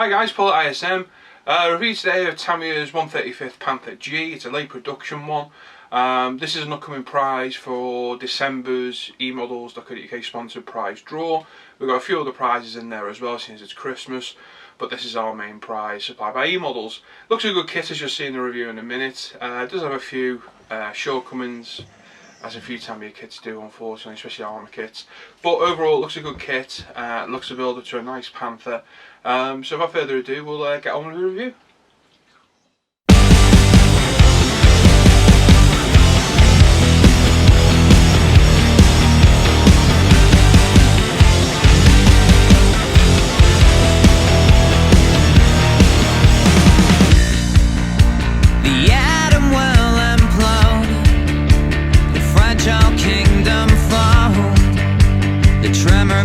Hi guys, Paul at ISM. Review today of Tamiya's 135th Panther G. It's a late production one. This is an upcoming prize for December's eModels.co.uk sponsored prize draw. We've got a few other prizes in there as well since it's Christmas, but this is our main prize supplied by eModels. Looks a good kit, as you'll see in the review in a minute. It does have a few shortcomings, as a few Tamiya kits do, unfortunately, especially armour kits. But overall, it looks a good kit. It looks a build up to a nice Panther. So without further ado, we'll get on with the review.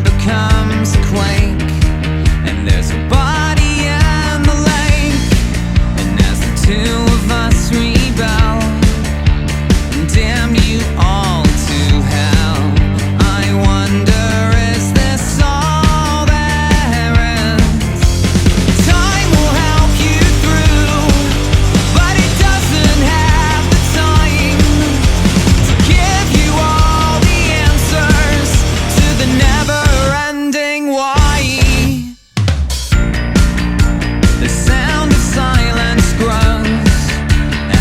Becomes a quake, and there's a body in the lake, and as the two of us rebel and damn you all to hell, I wonder, is this all there is? Time will help you through, but it doesn't have the time to give you all the answers to the never why. The sound of silence grows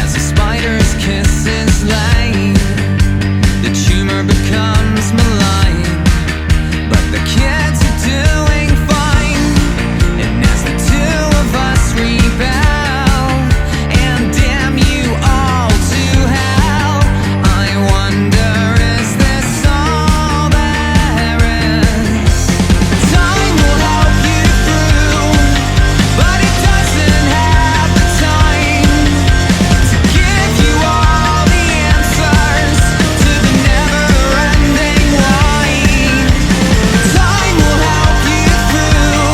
as the spider's kiss is laid. The tumor becomes malign, but the kids are doing fine. And as the two of us rebel and damn you all to hell, I wonder, is this all there is? Time will help you through, but it doesn't have the time to give you all the answers to the never-ending why. Time will help you through,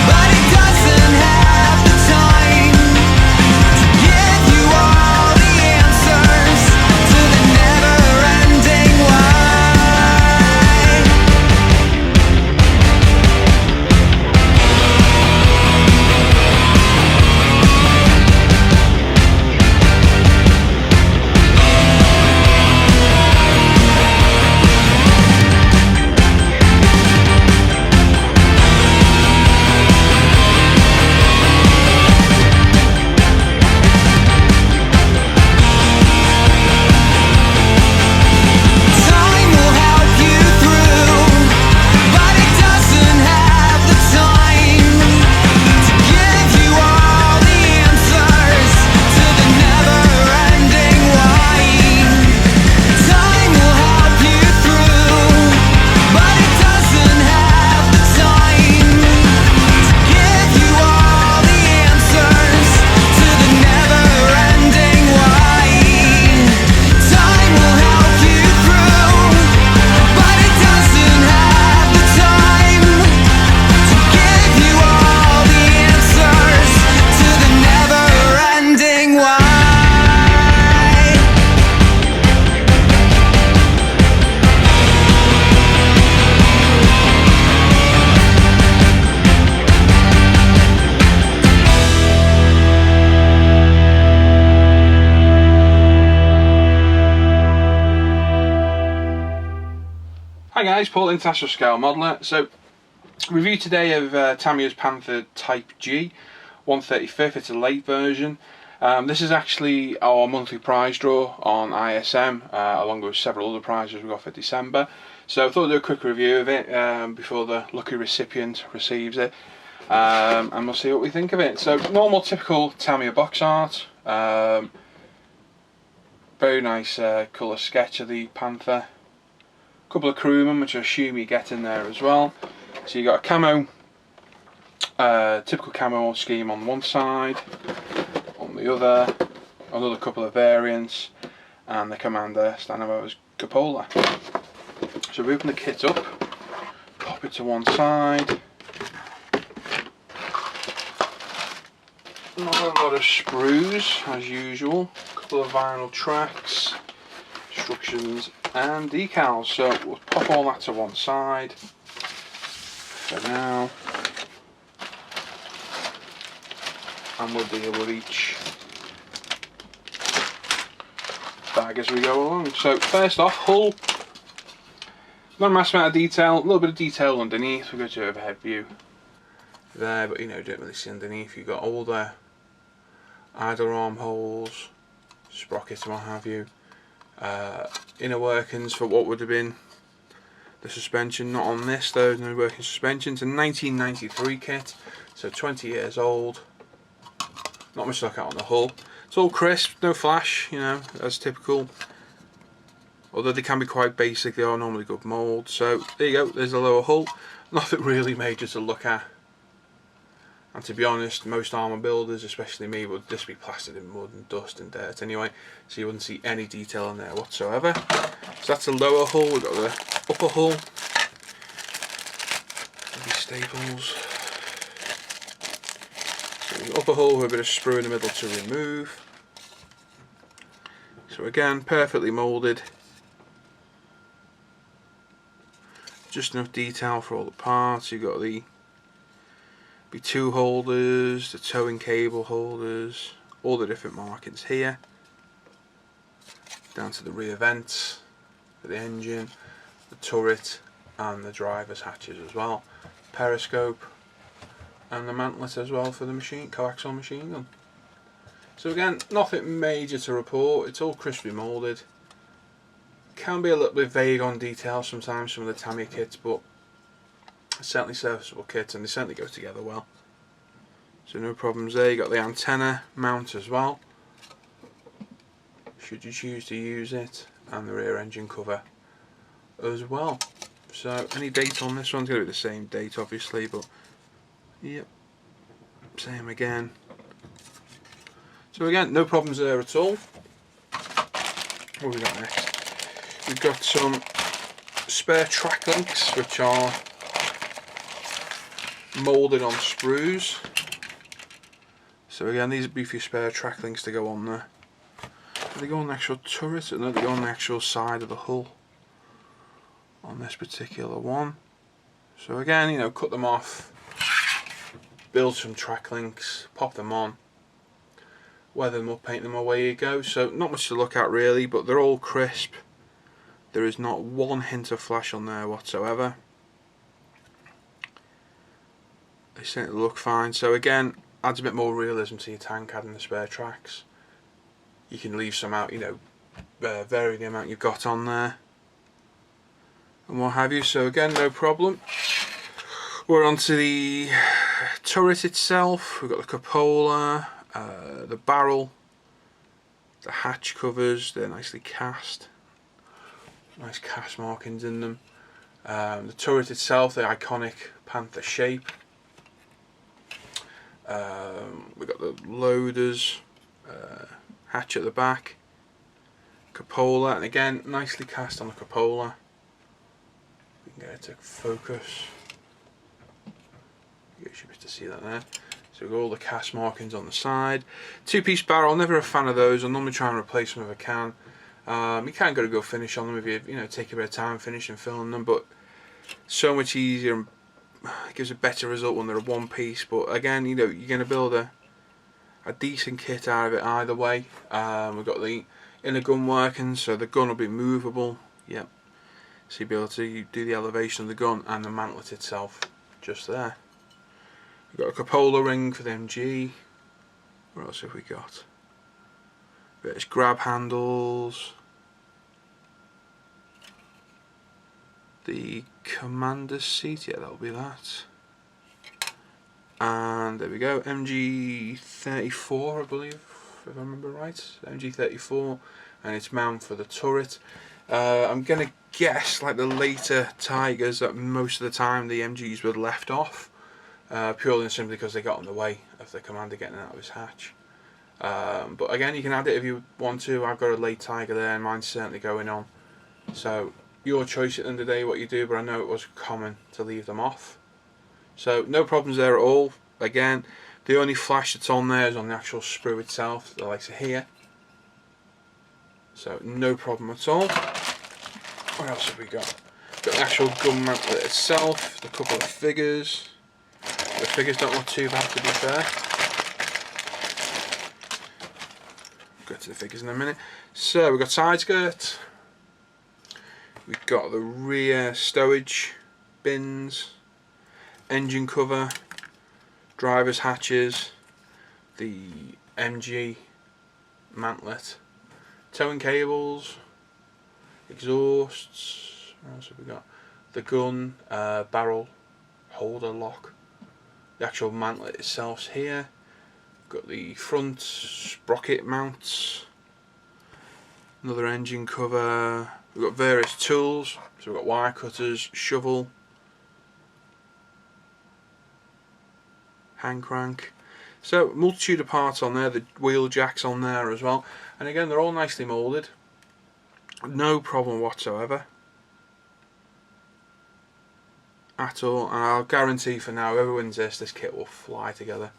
but it doesn't have the time to give you all the answers to the never-ending why. Time will help you through, but it doesn't have the time to give you all the answers to the never-ending why. Time will help you through, but it doesn't have the time to give you all the answers to the never-ending why. Time will help you through, but it doesn't have the time to give you all the answers to the never-ending why. Hi guys, Paul, International Scale Modeler. So, review today of Tamiya's Panther Type G, 135th. It's a late version. This is actually our monthly prize draw on ISM, along with several other prizes we got for December. So I thought I'd do a quick review of it before the lucky recipient receives it, and we'll see what we think of it. So, normal, typical Tamiya box art. Very nice colour sketch of the Panther. Couple of crewmen, which I assume you get in there as well. So you got a camo, typical camo scheme on one side, on the other, another couple of variants, and the commander standing over his cupola. So we open the kit up, pop it to one side. Not a lot of sprues as usual, a couple of vinyl tracks, instructions and decals. So we'll pop all that to one side for now. and we'll deal with each bag as we go along. So first off, hull. Not a massive amount of detail, a little bit of detail underneath. We'll go to overhead view there, but you know, don't really see underneath. You've got all the idler arm holes, sprockets and what have you. Inner workings for what would have been the suspension. Not on this though, no working suspension. It's a 1993 kit, so 20 years old. Not much to look at on the hull. It's all crisp, no flash, you know, as typical. Although they can be quite basic, they are normally good mould. So there you go, there's the lower hull. Nothing really major to look at. And to be honest, most armour builders, especially me, would just be plastered in mud and dust and dirt anyway. So you wouldn't see any detail in there whatsoever. So that's the lower hull. We've got the upper hull. Maybe staples. So the upper hull with a bit of sprue in the middle to remove. So again, perfectly moulded. Just enough detail for all the parts. You've got the B2 holders, the towing cable holders, all the different markings here. Down to the rear vents for the engine, the turret and the driver's hatches as well. Periscope and the mantlet as well for the coaxial machine gun. So again, nothing major to report. It's all crisply moulded. Can be a little bit vague on details sometimes, some of the Tamiya kits, but certainly serviceable kits, and they certainly go together well. So no problems there. You got the antenna mount as well, should you choose to use it, and the rear engine cover as well. So any date on this one's going to be the same date obviously, but yep, same again. So again, no problems there at all. What have we got next? We've got some spare track links which are moulded on sprues. So again, these would be for your spare track links to go on there. Do they go on the actual turret? No, they go on the actual side of the hull on this particular one. So again, you know, cut them off, build some track links, pop them on, weather them up, paint them, away you go. So not much to look at really, but they're all crisp. There is not one hint of flash on there whatsoever. They certainly look fine. So again, adds a bit more realism to your tank, adding the spare tracks. You can leave some out, you know, vary the amount you've got on there and what have you. So again, no problem. We're on to the turret itself. We've got the cupola, the barrel, the hatch covers. They're nicely cast. Nice cast markings in them. The turret itself, the iconic Panther shape. We've got the loaders, hatch at the back, cupola, and again nicely cast on the cupola. We can get it to focus. You should be able to see that there. So we've got all the cast markings on the side. Two-piece barrel, never a fan of those. I normally try and replace them if I can. You can go finish on them if you know, take a bit of time finishing filling them, but so much easier and it gives a better result when they're a one piece. But again, you know, you're going to build a decent kit out of it either way. We've got the inner gun working, so the gun will be movable. Yep. So you'll be able to do the elevation of the gun and the mantlet itself just there. We've got a cupola ring for the MG. What else have we got? There's grab handles, the commander's seat, yeah, that'll be that, and there we go, MG34 I believe, if I remember right, MG34, and it's mount for the turret. I'm going to guess, like the later Tigers, that most of the time the MGs were left off, purely and simply because they got in the way of the commander getting out of his hatch. But again, you can add it if you want to. I've got a late Tiger there and mine's certainly going on. So your choice at the end of the day what you do, but I know it was common to leave them off. So no problems there at all. Again, the only flash that's on there is on the actual sprue itself, the likes of here. So no problem at all. What else have we got? Got the actual gun mantlet itself, the couple of figures. The figures don't look too bad, to be fair. to the figures in a minute. So we've got side skirt, we've got the rear stowage bins, engine cover, driver's hatches, the MG mantlet, towing cables, exhausts. What else have we got? The gun barrel holder lock. The actual mantlet itself's here. Got the front sprocket mounts. Another engine cover. We've got various tools. So we've got wire cutters, shovel, hand crank. So multitude of parts on there. The wheel jacks on there as well. And again, they're all nicely moulded. No problem whatsoever. At all. And I'll guarantee for now, whoever wins this kit will fly together.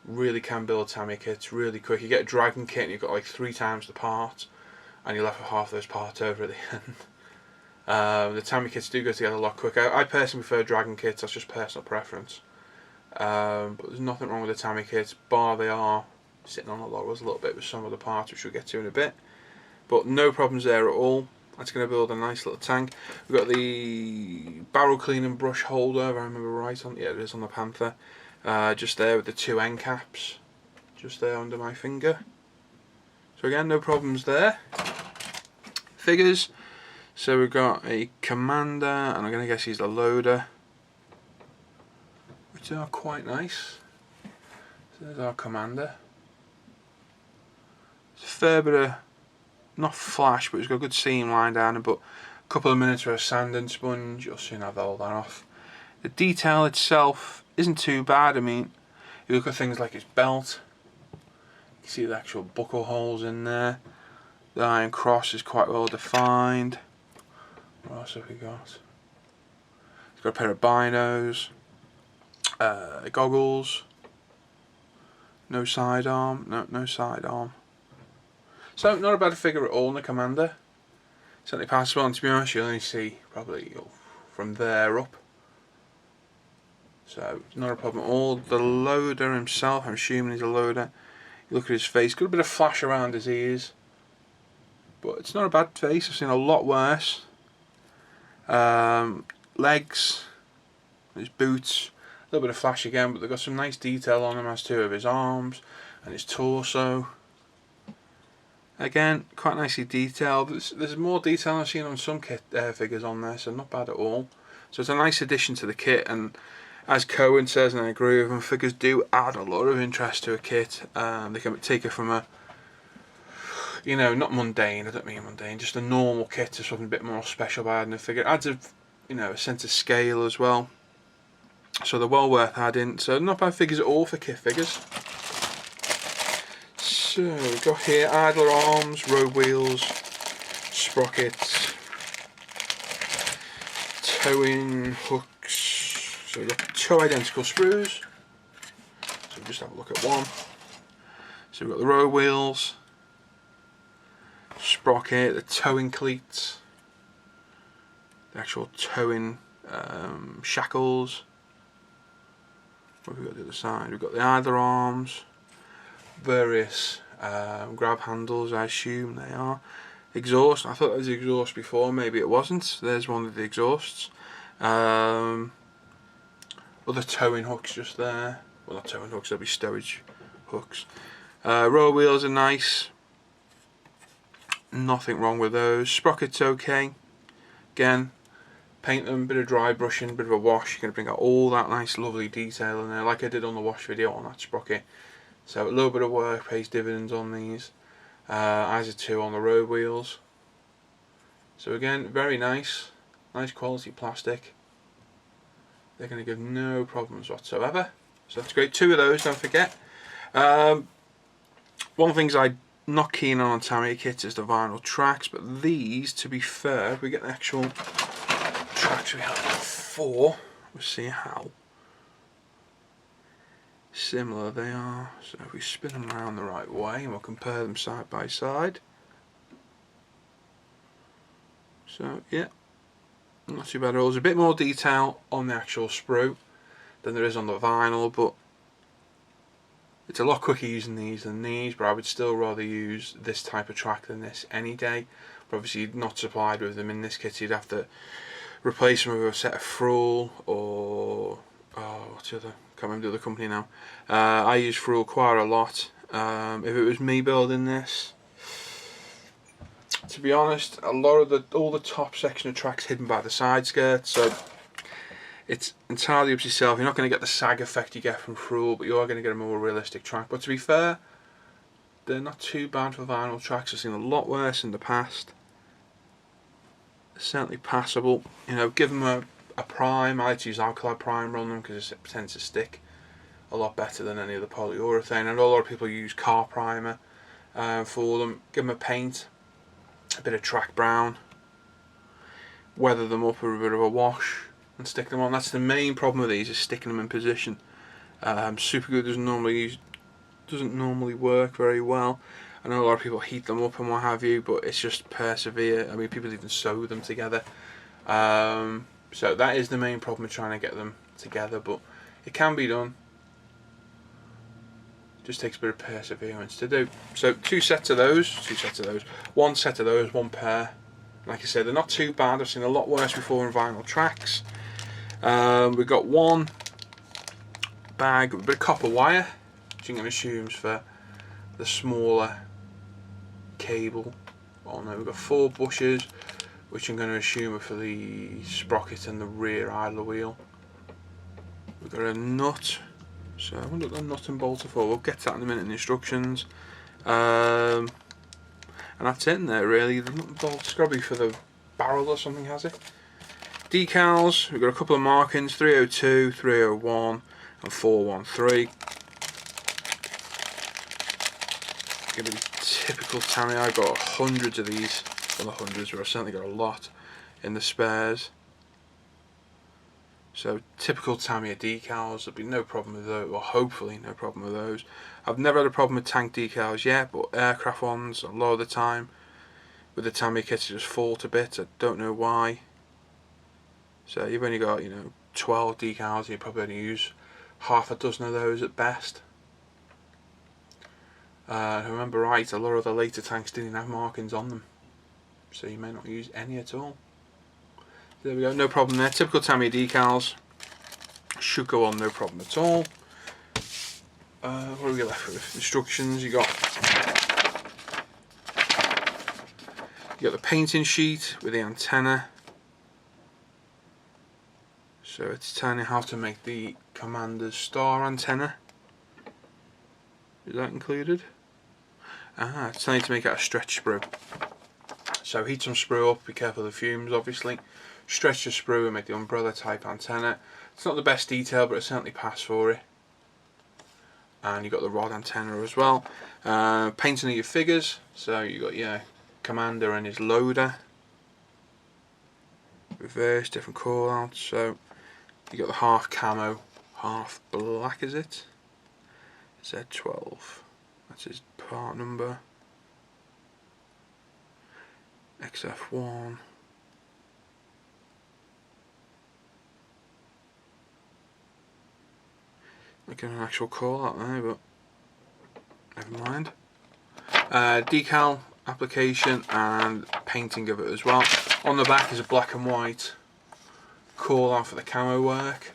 Really can build Tamiya kits really quick. You get a Dragon kit and you've got like 3 times the parts, and you're left with half those parts over at the end. The Tamiya kits do go together a lot quicker. I personally prefer Dragon kits, that's just personal preference. But there's nothing wrong with the Tamiya kits, bar they are sitting on the laurels a little bit with some of the parts, which we'll get to in a bit. But no problems there at all. That's going to build a nice little tank. We've got the barrel cleaning brush holder, if I remember right. Yeah, it is on the Panther. Just there with the 2 end caps, just there under my finger. So again, no problems there. Figures. So we've got a commander, and I'm going to guess he's the loader, which are quite nice. So there's our commander. It's a fair bit of, not flash, but it's got a good seam line down it, but a couple of minutes of sanding sponge, you'll soon have all that off. The detail itself isn't too bad. I mean, you look at things like its belt, you see the actual buckle holes in there. The iron cross is quite well defined. What else have we got? It's got a pair of binos, goggles, no sidearm, no sidearm. So not a bad figure at all in the commander. Certainly passable, and to be honest, you'll only see probably from there up. So not a problem at all. The loader himself, I'm assuming he's a loader. You look at his face, got a bit of flash around his ears, but it's not a bad face. I've seen a lot worse. Legs, his boots, a little bit of flash again, but they've got some nice detail on them, as too of his arms and his torso. Again, quite nicely detailed. There's more detail I've seen on some kit figures on there, so not bad at all. So it's a nice addition to the kit, and as Cohen says, and I agree with him, figures do add a lot of interest to a kit. They can take it from a, you know, not mundane, I don't mean mundane, just a normal kit to something a bit more special by adding a figure. It adds a, you know, a sense of scale as well. So they're well worth adding. So not bad figures at all for kit figures. So we've got here idler arms, road wheels, sprockets, towing hooks. So we've got 2 identical sprues. So we'll just have a look at one. So we've got the road wheels, sprocket, the towing cleats, the actual towing shackles. What have we got to the other side? We've got the idler arms, various grab handles, I assume they are. Exhaust, I thought that was the exhaust before, maybe it wasn't. There's one of the exhausts. Other towing hooks just there. Well, not towing hooks, they'll be stowage hooks. Roll wheels are nice. Nothing wrong with those. Sprockets okay. Again, paint them, bit of dry brushing, bit of a wash. You're going to bring out all that nice lovely detail in there, like I did on the wash video on that sprocket. So a little bit of work pays dividends on these. As a 2 on the road wheels. So again, very nice quality plastic. They're going to give no problems whatsoever. So that's great. 2 of those, don't forget. One of the things I'm not keen on Tamiya kits is the vinyl tracks, but these, to be fair, if we get the actual tracks we had before, we'll see how similar they are. So if we spin them around the right way and we'll compare them side by side. So yeah, not too bad at all. There's a bit more detail on the actual sprue than there is on the vinyl, but It's a lot quicker using these than these, but I would still rather use this type of track than this any day. But obviously not supplied with them in this kit, so you'd have to replace them with a set of Fruel or what's the other? Can't remember the other company now. I use Fruel quite a lot. If it was me building this, to be honest, all the top section of track's hidden by the side skirts, so it's entirely up to yourself. You're not going to get the sag effect you get from Fruel, but you are going to get a more realistic track. But to be fair, they're not too bad for vinyl tracks. I've seen a lot worse in the past. They're certainly passable. You know, give them a prime. I like to use alkali primer on them because it tends to stick a lot better than any other polyurethane. I know a lot of people use car primer for them. Give them a paint, a bit of track brown, weather them up with a bit of a wash, and stick them on. That's the main problem with these, is sticking them in position. Superglue doesn't normally work very well. I know a lot of people heat them up and what have you, but it's just persevere. I mean, people even sew them together. So that is the main problem with trying to get them together, but it can be done. Just takes a bit of perseverance to do. So one set of those, one pair. Like I said, they're not too bad. I've seen a lot worse before in vinyl tracks. We've got one bag with a bit of copper wire, which I'm going to assume is for the smaller cable. Oh no, we've got 4 bushes, which I'm going to assume are for the sprocket and the rear idler wheel. We've got a nut. So I wonder what the nut and bolt are for. We'll get to that in a minute in the instructions. And that's it in there really. The nut and bolt's got to be for the barrel or something, has it? Decals, we've got a couple of markings, 302, 301 and 413. Going to be typical Tamiya. I've got hundreds of these. Well, not hundreds, but I've certainly got a lot in the spares. So typical Tamiya decals, there'll be no problem with those, or hopefully no problem with those. I've never had a problem with tank decals yet, but aircraft ones, a lot of the time, with the Tamiya kits, just fall to bits. I don't know why. So you've only got, 12 decals, you probably only use half a dozen of those at best. If I remember right, a lot of the later tanks didn't have markings on them, so you may not use any at all. There we go, no problem there. Typical Tamiya decals should go on, no problem at all. What are we left with? Instructions. You got the painting sheet with the antenna. So it's telling you how to make the Commander's star antenna. Is that included? It's telling you to make out of stretch sprue. So heat some sprue up, be careful of the fumes obviously. Stretch the sprue and make the umbrella type antenna. It's not the best detail, but it certainly passed for it. And you've got the rod antenna as well. Painting of your figures. So you've got your Commander and his loader. With various different call outs. So you got the half camo, half black, is it? Z12. That's his part number. XF1. Looking at an actual call out there, but never mind. Decal application and painting of it as well. On the back is a black and white call out for the camo work.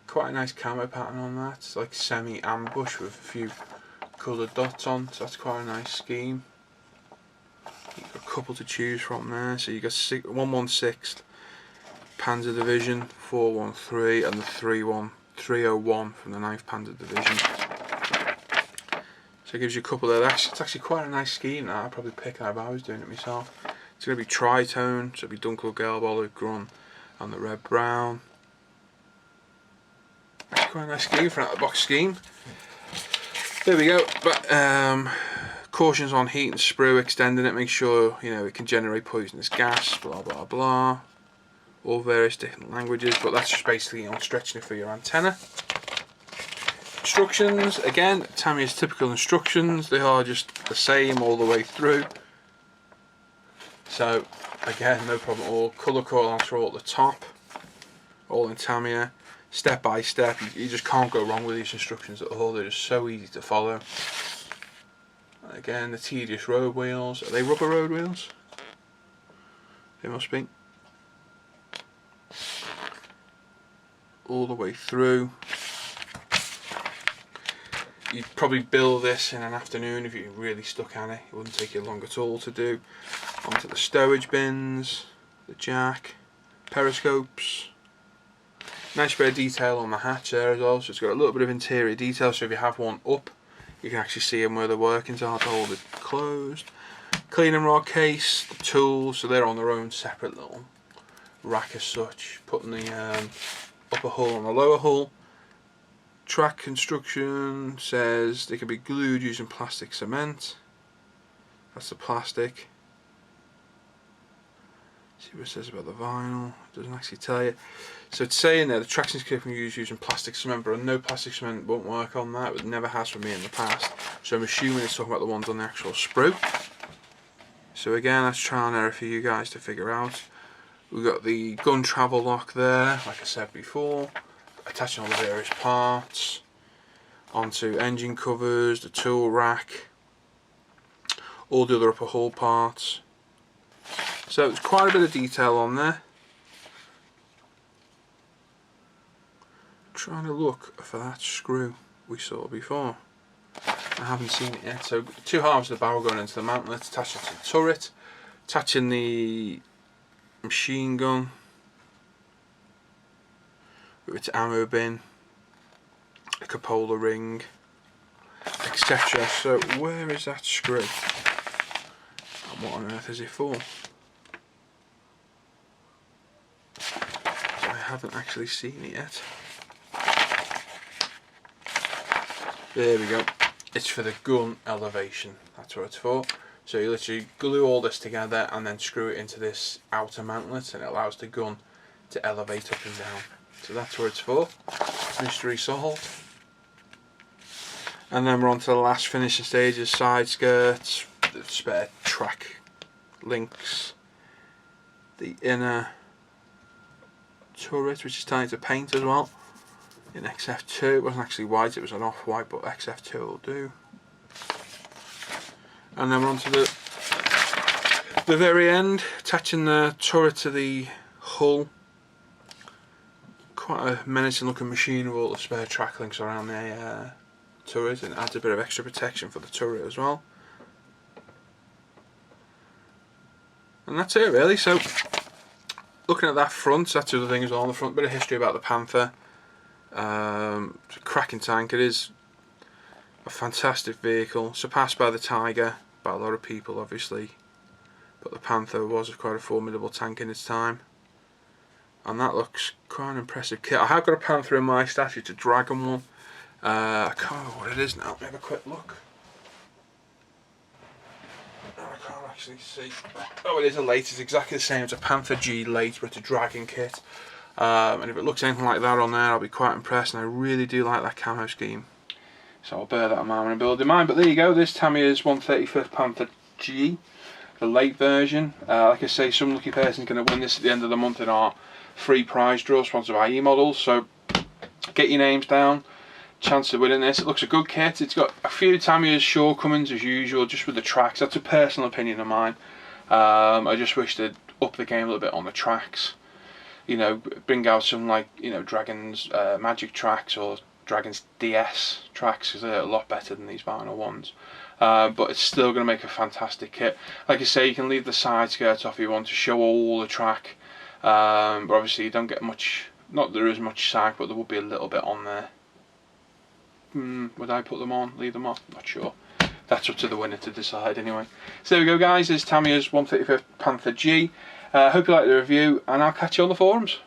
Quite a nice camo pattern on that. It's like semi-ambush with a few coloured dots on, so that's quite a nice scheme. You've got a couple to choose from there. So you've got 1/16 Panzer Division, 413 and the 301 from the 9th Panzer Division. So it gives you a couple there. It's actually quite a nice scheme that I'd probably pick that if I was doing it myself. It's going to be tritone, so it'll be Dunkel Gelb, Olive Grun and the red brown. That's quite a nice scheme for an out of the box scheme. There we go. But cautions on heat and sprue, extending it, make sure it can generate poisonous gas, blah blah blah. All various different languages, but that's just basically stretching it for your antenna. Instructions, again, Tamiya's typical instructions, they are just the same all the way through. So again, no problem at all. Colour call outs are all at the top, all in Tamiya. step by step. You just can't go wrong with these instructions at all. They're just so easy to follow. Again, the tedious road wheels. Are they rubber road wheels? They must be. All the way through. You'd probably build this in an afternoon if you really stuck at it. It wouldn't take you long at all to do. Onto the stowage bins, the jack, periscopes. Nice bit of detail on the hatch there as well, so it's got a little bit of interior detail, so if you have one up, you can actually see them where the workings are to hold it closed. Cleaning rod case, the tools, so they're on their own separate little rack as such. Putting the upper hull on the lower hull. Track construction says they can be glued using plastic cement. That's the plastic. See what it says about the vinyl. It doesn't actually tell you. So it's saying there the traction kit can be used using plastic cement, but I know plastic cement won't work on that. It never has for me in the past. So I'm assuming it's talking about the ones on the actual sprue. So again, that's trial and error for you guys to figure out. We've got the gun travel lock there, like I said before. Attaching all the various parts. Onto engine covers, the tool rack. All the other upper hull parts. So it's quite a bit of detail on there. Trying to look for that screw we saw before. I haven't seen it yet. So 2 halves of the barrel going into the mantlet, attaching to the turret, attaching the machine gun with its ammo bin, a cupola ring, etc. So where is that screw? And what on earth is it for? I haven't actually seen it yet. There we go. It's for the gun elevation. That's what it's for. So you literally glue all this together and then screw it into this outer mantlet, and it allows the gun to elevate up and down. So that's what it's for. Mystery solved. And then we're on to the last finishing stages: side skirts, the spare track links, the inner turret, which is tied to paint as well in XF2. It wasn't actually white, it was an off-white, but XF2 will do. And then we're on to the very end, attaching the turret to the hull. Quite a menacing looking machine with all the spare track links around the turret, and adds a bit of extra protection for the turret as well. And that's it really. So looking at that front, that's the other thing as well on the front, bit of history about the Panther. It's a cracking tank. It is a fantastic vehicle, surpassed by the Tiger by a lot of people obviously, but the Panther was quite a formidable tank in its time, and that looks quite an impressive kit. I have got a Panther in my stash, it's a Dragon one. I can't remember what it is now. Let me have a quick look. I can't actually see. Oh, it is a late. It's exactly the same. It's a Panther G late, but it's a Dragon kit. And if it looks anything like that on there, I'll be quite impressed, and I really do like that camo scheme. So I'll bear that in mind when I'm building mine. But there you go, this Tamiya's 135th Panther G, the late version. Like I say, some lucky person's going to win this at the end of the month in our free prize draw sponsored by E-Models. So get your names down, chance of winning this. It looks a good kit. It's got a few Tamiya's shortcomings as usual, just with the tracks. That's a personal opinion of mine. I just wish they'd up the game a little bit on the tracks. You know, bring out some, like, you know, Dragon's Magic tracks or Dragon's DS tracks, because they're a lot better than these vinyl ones. But it's still going to make a fantastic kit. Like I say, you can leave the side skirt off if you want to show all the track. But obviously you don't get much, not that there is much sag, but there will be a little bit on there. Would I put them on, leave them off? Not sure. That's up to the winner to decide anyway. So there we go guys, there's Tamiya's 135th Panther G. Hope you liked the review, and I'll catch you on the forums.